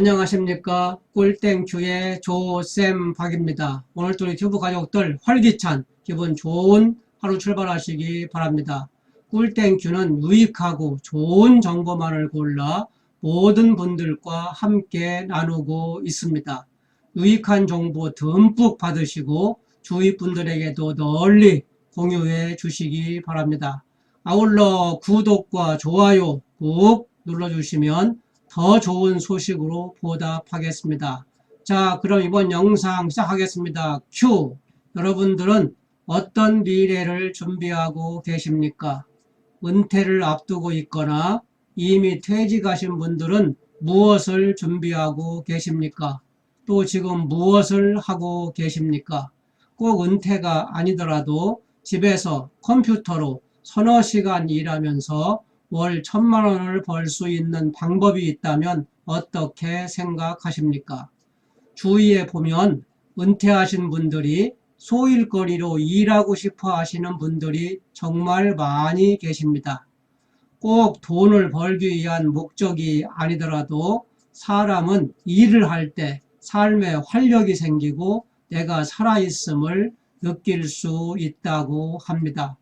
안녕하십니까. 꿀땡큐의 조쌤 박입니다. 오늘도 유튜브 가족들 활기찬 기분 좋은 하루 출발하시기 바랍니다. 꿀땡큐는 유익하고 좋은 정보만을 골라 모든 분들과 함께 나누고 있습니다. 유익한 정보 듬뿍 받으시고 주위 분들에게도 널리 공유해 주시기 바랍니다. 아울러 구독과 좋아요 꾹 눌러주시면 더 좋은 소식으로 보답하겠습니다. 자, 그럼 이번 영상 시작하겠습니다. 큐! 여러분들은 어떤 미래를 준비하고 계십니까? 은퇴를 앞두고 있거나 이미 퇴직하신 분들은 무엇을 준비하고 계십니까? 또 지금 무엇을 하고 계십니까? 꼭 은퇴가 아니더라도 집에서 컴퓨터로 서너 시간 일하면서 월 1,000만 원을 벌 수 있는 방법이 있다면 어떻게 생각하십니까? 주위에 보면 은퇴하신 분들이 소일거리로 일하고 싶어 하시는 분들이 정말 많이 계십니다. 꼭 돈을 벌기 위한 목적이 아니더라도 사람은 일을 할 때 삶에 활력이 생기고 내가 살아있음을 느낄 수 있다고 합니다.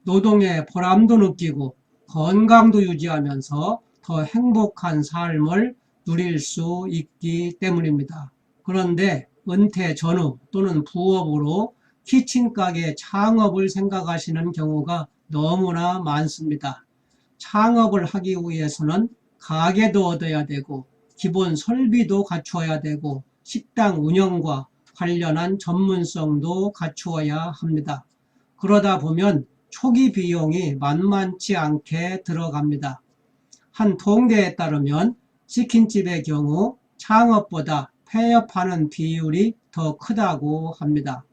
노동의 보람도 느끼고 건강도 유지하면서 더 행복한 삶을 누릴 수 있기 때문입니다. 그런데 은퇴 전후 또는 부업으로 키친가게 창업을 생각하시는 경우가 너무나 많습니다. 창업을 하기 위해서는 가게도 얻어야 되고 기본 설비도 갖추어야 되고 식당 운영과 관련한 전문성도 갖추어야 합니다. 그러다 보면 초기 비용이 만만치 않게 들어갑니다. 한 통계에 따르면 치킨집의 경우 창업보다 폐업하는 비율이 더 크다고 합니다.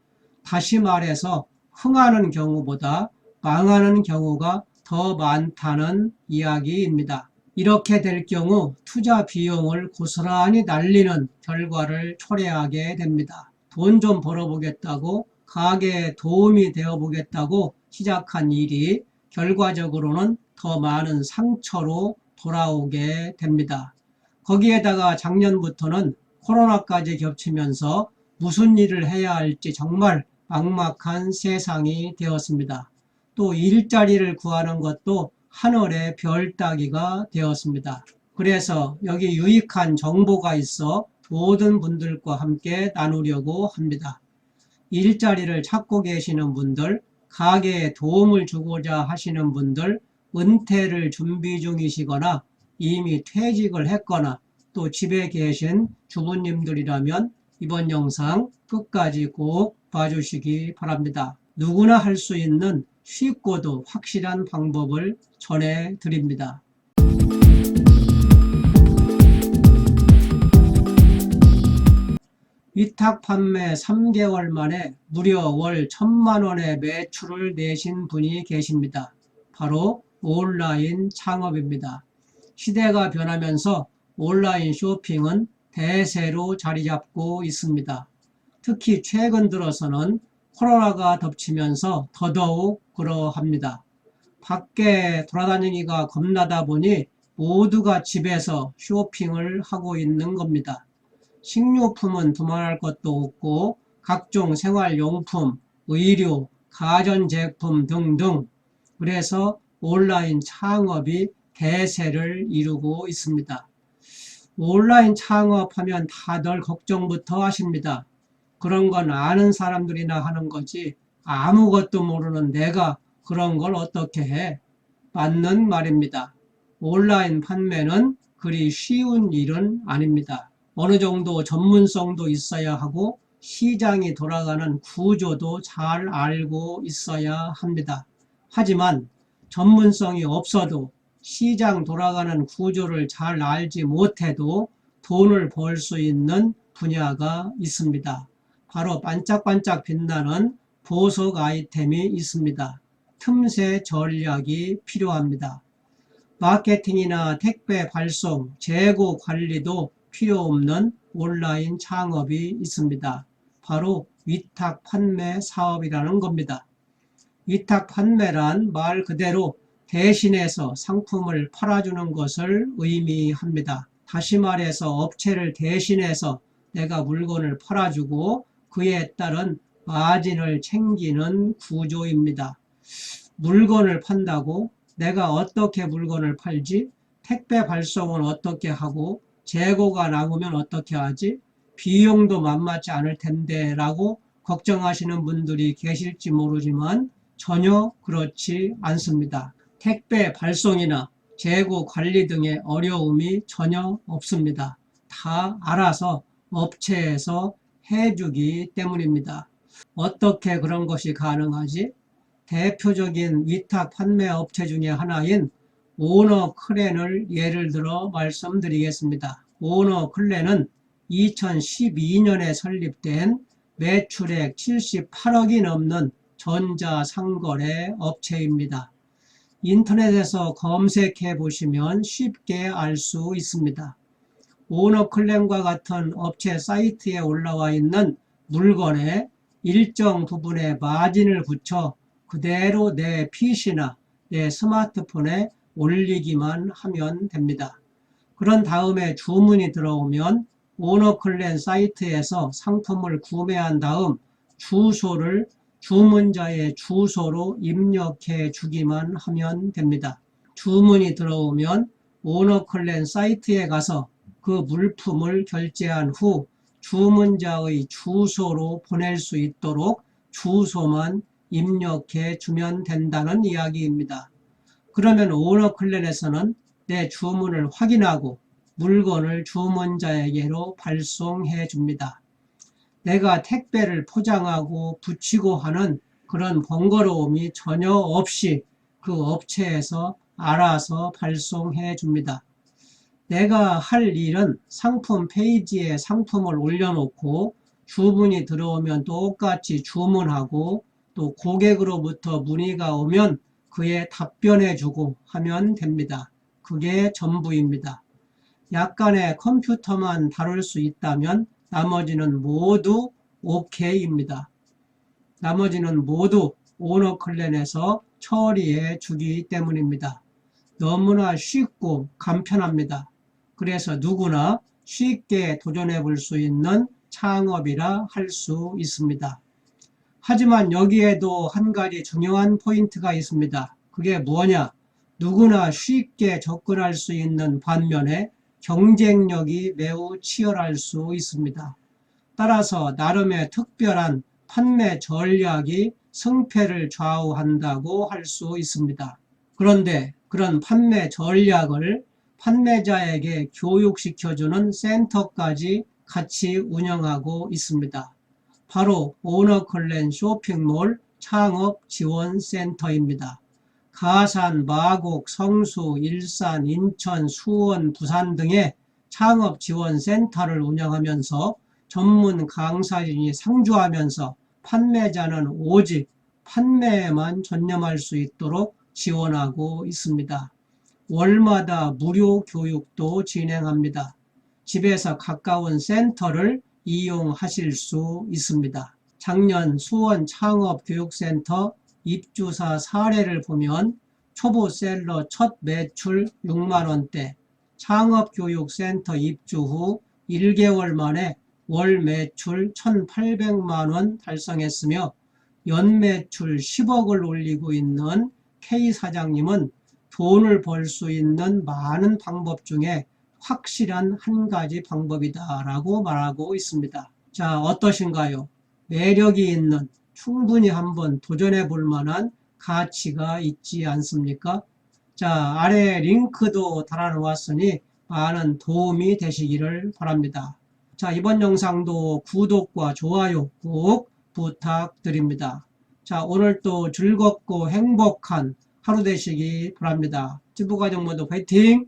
다시 말해서 흥하는 경우보다 망하는 경우가 더 많다는 이야기입니다. 이렇게 될 경우 투자 비용을 고스란히 날리는 결과를 초래하게 됩니다. 돈 좀 벌어보겠다고 가게에 도움이 되어보겠다고 시작한 일이 결과적으로는 더 많은 상처로 돌아오게 됩니다. 거기에다가 작년부터는 코로나까지 겹치면서 무슨 일을 해야 할지 정말 막막한 세상이 되었습니다. 또 일자리를 구하는 것도 하늘의 별 따기가 되었습니다. 그래서 여기 유익한 정보가 있어 모든 분들과 함께 나누려고 합니다. 일자리를 찾고 계시는 분들, 가게에 도움을 주고자 하시는 분들, 은퇴를 준비 중이시거나 이미 퇴직을 했거나 또 집에 계신 주부님들이라면 이번 영상 끝까지 꼭 봐주시기 바랍니다. 누구나 할 수 있는 쉽고도 확실한 방법을 전해드립니다. 위탁 판매 3개월 만에 무려 월 1,000만 원의 매출을 내신 분이 계십니다. 바로 온라인 창업입니다. 시대가 변하면서 온라인 쇼핑은 대세로 자리 잡고 있습니다. 특히 최근 들어서는 코로나가 덮치면서 더더욱 그러합니다. 밖에 돌아다니기가 겁나다 보니 모두가 집에서 쇼핑을 하고 있는 겁니다. 식료품은 두말할 것도 없고 각종 생활용품, 의류, 가전제품 등등 그래서 온라인 창업이 대세를 이루고 있습니다. 온라인 창업하면 다들 걱정부터 하십니다. 그런 건 아는 사람들이나 하는 거지 아무것도 모르는 내가 그런 걸 어떻게 해? 맞는 말입니다. 온라인 판매는 그리 쉬운 일은 아닙니다. 어느 정도 전문성도 있어야 하고 시장이 돌아가는 구조도 잘 알고 있어야 합니다. 하지만 전문성이 없어도 시장 돌아가는 구조를 잘 알지 못해도 돈을 벌 수 있는 분야가 있습니다. 바로 반짝반짝 빛나는 보석 아이템이 있습니다. 틈새 전략이 필요합니다. 마케팅이나 택배 발송, 재고 관리도 필요 없는 온라인 창업이 있습니다. 바로 위탁 판매 사업이라는 겁니다. 위탁 판매란 말 그대로 대신해서 상품을 팔아주는 것을 의미합니다. 다시 말해서 업체를 대신해서 내가 물건을 팔아주고 그에 따른 마진을 챙기는 구조입니다. 물건을 판다고? 내가 어떻게 물건을 팔지? 택배 발송은 어떻게 하고 재고가 남으면 어떻게 하지? 비용도 만만치 않을 텐데 라고 걱정하시는 분들이 계실지 모르지만 전혀 그렇지 않습니다. 택배 발송이나 재고 관리 등의 어려움이 전혀 없습니다. 다 알아서 업체에서 해주기 때문입니다. 어떻게 그런 것이 가능하지? 대표적인 위탁 판매 업체 중에 하나인 오너클랜을 예를 들어 말씀드리겠습니다. 오너클랜은 2012년에 설립된 매출액 78억이 넘는 전자상거래 업체입니다. 인터넷에서 검색해 보시면 쉽게 알 수 있습니다. 오너클랜과 같은 업체 사이트에 올라와 있는 물건에 일정 부분의 마진을 붙여 그대로 내 PC나 내 스마트폰에 올리기만 하면 됩니다. 그런 다음에 주문이 들어오면 오너클랜 사이트에서 상품을 구매한 다음 주소를 주문자의 주소로 입력해 주기만 하면 됩니다. 주문이 들어오면 오너클랜 사이트에 가서 그 물품을 결제한 후 주문자의 주소로 보낼 수 있도록 주소만 입력해 주면 된다는 이야기입니다. 그러면 오너클랜에서는 내 주문을 확인하고 물건을 주문자에게로 발송해 줍니다. 내가 택배를 포장하고 붙이고 하는 그런 번거로움이 전혀 없이 그 업체에서 알아서 발송해 줍니다. 내가 할 일은 상품 페이지에 상품을 올려놓고 주문이 들어오면 똑같이 주문하고 또 고객으로부터 문의가 오면 그에 답변해주고 하면 됩니다. 그게 전부입니다. 약간의 컴퓨터만 다룰 수 있다면 나머지는 모두 OK입니다. 나머지는 모두 오너클랜에서 처리해 주기 때문입니다. 너무나 쉽고 간편합니다. 그래서 누구나 쉽게 도전해 볼 수 있는 창업이라 할 수 있습니다. 하지만 여기에도 한 가지 중요한 포인트가 있습니다. 그게 뭐냐? 누구나 쉽게 접근할 수 있는 반면에 경쟁력이 매우 치열할 수 있습니다. 따라서 나름의 특별한 판매 전략이 승패를 좌우한다고 할 수 있습니다. 그런데 그런 판매 전략을 판매자에게 교육시켜주는 센터까지 같이 운영하고 있습니다. 바로 오너클랜 쇼핑몰 창업지원센터입니다. 가산, 마곡, 성수, 일산, 인천, 수원, 부산 등의 창업지원센터를 운영하면서 전문 강사진이 상주하면서 판매자는 오직 판매에만 전념할 수 있도록 지원하고 있습니다. 월마다 무료 교육도 진행합니다. 집에서 가까운 센터를 이용하실 수 있습니다. 작년 수원 창업교육센터 입주사 사례를 보면 초보셀러 첫 매출 6만원대, 창업교육센터 입주 후 1개월 만에 월 매출 1,800만원 달성했으며 연매출 10억을 올리고 있는 K 사장님은 돈을 벌 수 있는 많은 방법 중에 확실한 한 가지 방법이다 라고 말하고 있습니다. 자, 어떠신가요? 매력이 있는, 충분히 한번 도전해 볼 만한 가치가 있지 않습니까? 자, 아래 링크도 달아놓았으니 많은 도움이 되시기를 바랍니다. 자, 이번 영상도 구독과 좋아요 꼭 부탁드립니다. 자, 오늘도 즐겁고 행복한 하루 되시기 바랍니다. 주부가정 모두 화이팅!